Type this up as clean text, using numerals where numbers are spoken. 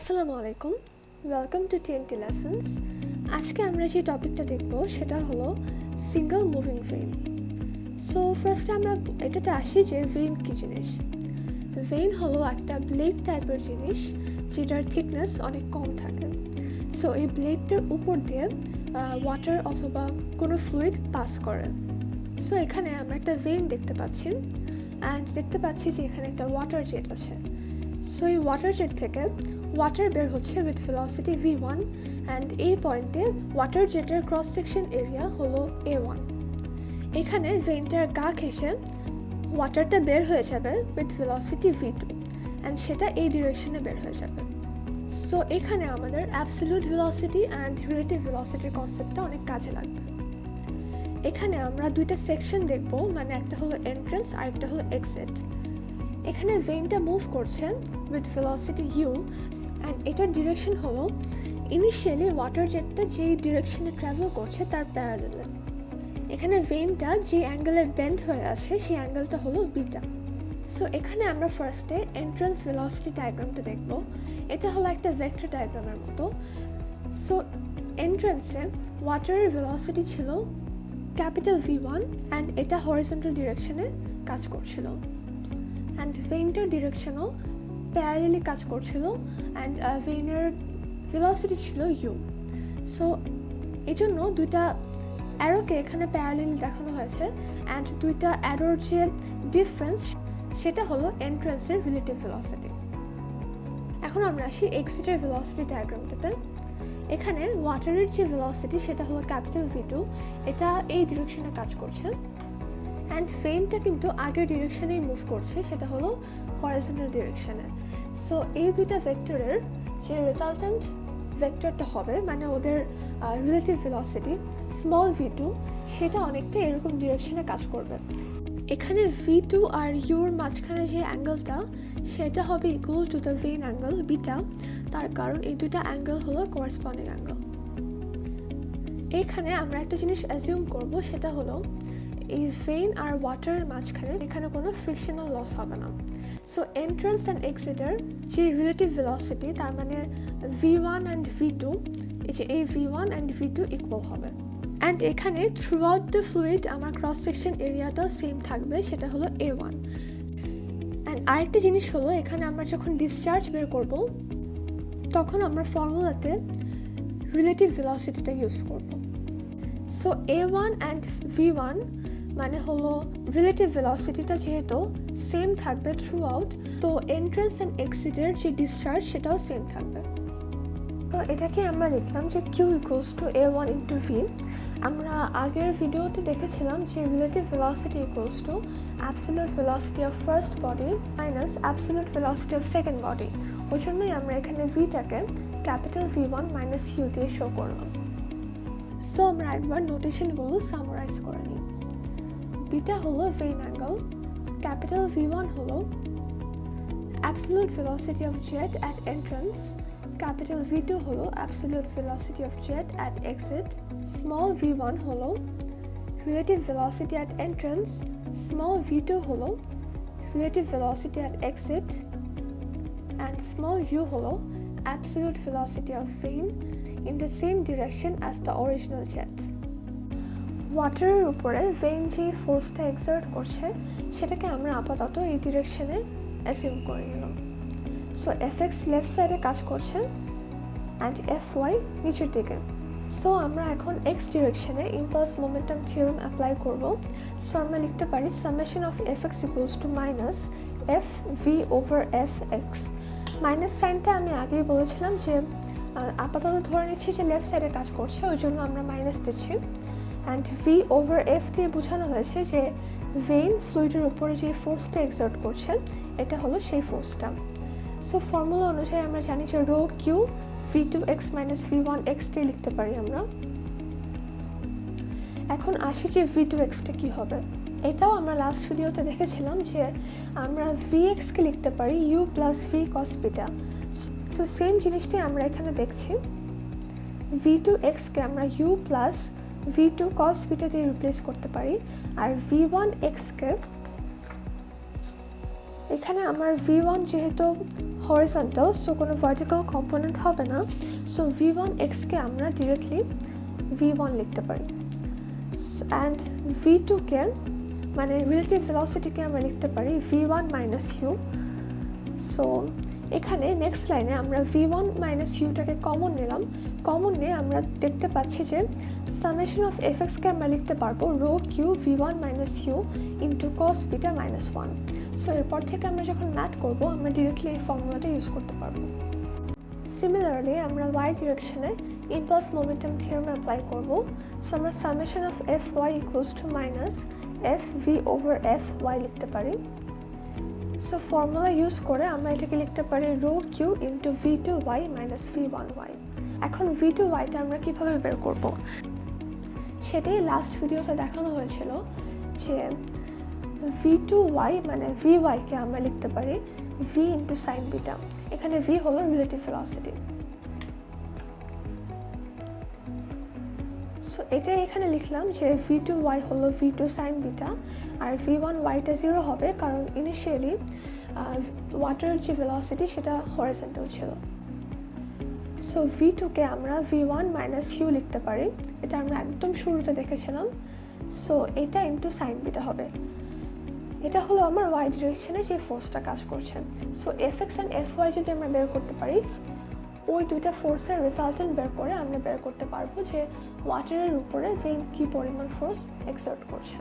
আসসালামু আলাইকুম, welcome to TNT-Lessons। আজকে আমরা যে টপিকটা দেখব সেটা হলো সিঙ্গল মুভিং ভেইন। সো ফার্স্টে আমরা এটাতে আসি যে ভেইন কী জিনিস। ভেইন হলো একটা ব্লেড টাইপের জিনিস যেটার থিকনেস অনেক কম থাকে। সো এই ব্লেডটার উপর দিয়ে ওয়াটার অথবা কোনো ফ্লুইড পাস করে। সো এখানে আমরা একটা ভেইন দেখতে পাচ্ছি অ্যান্ড দেখতে পাচ্ছি যে এখানে একটা ওয়াটার জেট আছে। সো এই ওয়াটার জেট থেকে ওয়াটার বের হচ্ছে উইথ ভেলোসিটি v1 অ্যান্ড এই পয়েন্টে ওয়াটার জেটের ক্রস সেকশন এরিয়া হলো a1। এখানে ভেইনটার গা ঘেঁষে ওয়াটারটা বের হয়ে যাবে উইথ ভেলোসিটি v2 অ্যান্ড সেটা এই ডিরেকশনে বের হয়ে যাবে। সো এখানে আমাদের অ্যাবসলিউট ভেলোসিটি অ্যান্ড রিলেটিভ ভেলোসিটির কনসেপ্টটা অনেক কাজে লাগবে। এখানে আমরা দুইটা সেকশন দেখব, মানে একটা হলো এন্ট্রান্স আর একটা হলো এক্সিট। এখানে ভেইনটা মুভ করছে উইথ ভেলোসিটি u অ্যান্ড এটার ডিরেকশন হলো ইনিশিয়ালি ওয়াটার জেটটা যেই ডিরেকশনে ট্রাভেল করছে তার প্যারালালে। এখানে ভেইনটা যে অ্যাঙ্গেলে বেন্ড হয়ে আছে সেই অ্যাঙ্গেলটা হলো বিটা। সো এখানে আমরা ফার্স্টে এন্ট্রান্স ভেলোসিটি ডায়াগ্রামটা দেখব। এটা হলো একটা ভেক্টর ডায়াগ্রামের মতো। সো এন্ট্রান্সে ওয়াটারের ভেলোসিটি ছিল ক্যাপিটাল v1 অ্যান্ড এটা হরিজন্টাল ডিরেকশনে কাজ করছিল অ্যান্ড ভেইনটার ডিরেকশনও প্যারালালি কাজ করছিল অ্যান্ড ভেইনের ভেলোসিটি ছিল u। সো এই জন্য দুইটা অ্যারোকে এখানে প্যারালালি দেখানো হয়েছে অ্যান্ড দুইটা অ্যারোর যে ডিফারেন্স সেটা হলো এন্ট্রান্সের রিলেটিভ ভেলোসিটি। এখন আমরা আসি এক্সিটের ভেলোসিটি ডায়াগ্রামটাতে। এখানে ওয়াটারের যে ভেলোসিটি সেটা হলো ক্যাপিটাল v2, এটা এই ডিরেকশনে কাজ করছে অ্যান্ড ভেইনটা কিন্তু আগের ডিরেকশনেই মুভ করছে, সেটা হলো হরিজন্টাল ডিরেকশনে। সো এই দুইটা ভেক্টরের যে রেজাল্টেন্ট ভেক্টরটা হবে, মানে ওদের রিলেটিভ ভেলোসিটি স্মল v2, সেটা অনেকটা এরকম ডিরেকশনে কাজ করবে। এখানে v2 আর uর মাঝখানে যে অ্যাঙ্গেলটা সেটা হবে equal to the vein angle beta, তার কারণ এই দুইটা অ্যাঙ্গেল হলো করেসপন্ডিং অ্যাঙ্গেল। এখানে আমরা একটা জিনিস অ্যাজিউম করব, সেটা হলো এই ভেইন আর ওয়াটারের মাঝখানে এখানে কোনো ফ্রিকশনাল লস হবে না। সো এন্ট্রান্স অ্যান্ড এক্সিটের যে রিলেটিভ ভেলোসিটি, তার মানে v1 অ্যান্ড v2, এই v1 অ্যান্ড v2 ইকুয়াল হবে অ্যান্ড এখানে থ্রু আউট দ্য ফ্লুইড আমার ক্রস সেকশন এরিয়াটাও সেম থাকবে, সেটা হলো a1। অ্যান্ড আরেকটা জিনিস হলো এখানে আমরা যখন ডিসচার্জ বের করব তখন আমরা ফর্মুলাতে রিলেটিভ ভেলোসিটিটা ইউজ করব। সো a1 অ্যান্ড v1 মানে হলো রিলেটিভ ভেলোসিটিটা যেহেতু সেম থাকবে থ্রু আউট, তো এন্ট্রান্স অ্যান্ড এক্সিটের যে ডিসচার্জ সেটাও সেম থাকবে। তো এটাকে আমরা লিখলাম যে q equals to a1 into v। আমরা আগের ভিডিওতে দেখেছিলাম যে relative velocity equals to absolute velocity of first body minus absolute velocity of second body. ওই জন্যই আমরা এখানে ভিটাকে ক্যাপিটাল v1 মাইনাস u দিয়ে শো করলাম। সো আমরা একবার নোটেশনগুলো সামারাইজ করে নিই। বিটা হলো ভেইন অ্যাঙ্গেল, ক্যাপিটাল v1 হলো absolute velocity of jet at entrance, capital v2 হলো absolute velocity of jet at exit, small v1 হলো relative velocity at entrance, small v2 হলো relative velocity at exit and small u হলো absolute velocity of vein in the same direction as the original jet. ওয়াটারের উপরে vein যে ফোর্সটা excerpt করছে সেটাকে আমরা আপাতত এই ডিরেকশনে অ্যাজিউম করে নিলাম। সো fx লেফট সাইডে কাজ করছে অ্যান্ড fy নিচের দিকে। সো আমরা এখন x ডিরেকশনে ইম্পালস মোমেন্টাম থিওরেম অ্যাপ্লাই করব। সো আমরা লিখতে পারি summation of fx equals to minus f v over fx। Minus সাইনটা আমি আগেই বলেছিলাম যে আপাতত ধরে নিচ্ছি যে লেফট সাইডে কাজ করছে, ওই জন্য আমরা মাইনাস দিচ্ছি অ্যান্ড ভি ওভার এফ দিয়ে বোঝানো হয়েছে যে ভেইন ফ্লুইডের উপরে যে ফোর্সটা এক্সার্ট করছে এটা হলো সেই ফোর্সটা। সো ফর্মুলা অনুযায়ী আমরা জানি যে rho Q v2x minus v1x দিয়ে লিখতে পারি আমরা। এখন আসি যে v2xটা কী হবে। এটাও আমরা লাস্ট ভিডিওতে দেখেছিলাম যে আমরা vx-কে লিখতে পারি u plus v cos beta. So same জিনিসটাই আমরা এখানে দেখছি। v2x-কে আমরা u plus v2 cos beta দিয়ে রিপ্লেস করতে পারি আর v1x-কে এখানে আমার V1 যেহেতু হরিজন্টাল, সো কোনো ভার্টিক্যাল কম্পোনেন্ট হবে না, সো V1x কে আমরা ডিরেক্টলি V1 লিখতে পারি, অ্যান্ড V2 কে মানে রিলেটিভ ভেলোসিটিকে আমরা লিখতে পারি V1 মাইনাস ইউ। সো এখানে নেক্সট লাইনে আমরা V1 মাইনাস ইউটাকে কমন নিলাম, কমন নিয়ে আমরা দেখতে পাচ্ছি যে সামেশন অফ এফএক্সকে আমরা লিখতে পারবো rho Q V1 minus U into cos beta minus 1। So এরপর থেকে আমরা যখন ম্যাথ করব আমরা ডিরেক্টলি এই ফর্মুলাটা ইউজ করতে পারবো। সিমিলারলি আমরা y ডিরেকশনে ইম্পালস মোমেন্টাম থিওরেম অ্যাপ্লাই করব। সো আমরা summation of Fy equals to minus Fv over Fy লিখতে পারি। সো ফর্মুলা ইউজ করে আমরা এটাকে লিখতে পারি rho Q into V2y minus V1y। এখন V2yটা আমরা কিভাবে বের করব সেটাই লাস্ট ভিডিওতে দেখানো হয়েছিল, যে V2y মানে Vy কে আমরা লিখতে পারি V ইন্টু সাইন বিটা। এখানে V হলো রিলেটিভ ভেলোসিটি। সো এটা এখানে লিখলাম যে V2y হলো V2 সাইন বিটা, আর V1yটা 0 হবে কারণ ইনিশিয়ালি ওয়াটারের যে ভেলোসিটি সেটা হরিজন্টাল ছিল। সো V2 কে আমরা V1 মাইনাস ইউ লিখতে পারি, এটা আমরা একদম শুরুতে দেখেছিলাম। সো এটা ইন্টু সাইন বিটা হবে। এটা হলো আমার y ডিরেকশনে যে ফোর্সটা কাজ করছে। সো Fx এন্ড Fy যদি আমরা বের করতে পারি, ওই দুইটা ফোর্সের রেজাল্টেন্ট বের করে আমরা বের করতে পারবো যে ওয়াটারের উপরে ভেইন কি পরিমাণ ফোর্স এক্সার্ট করছে।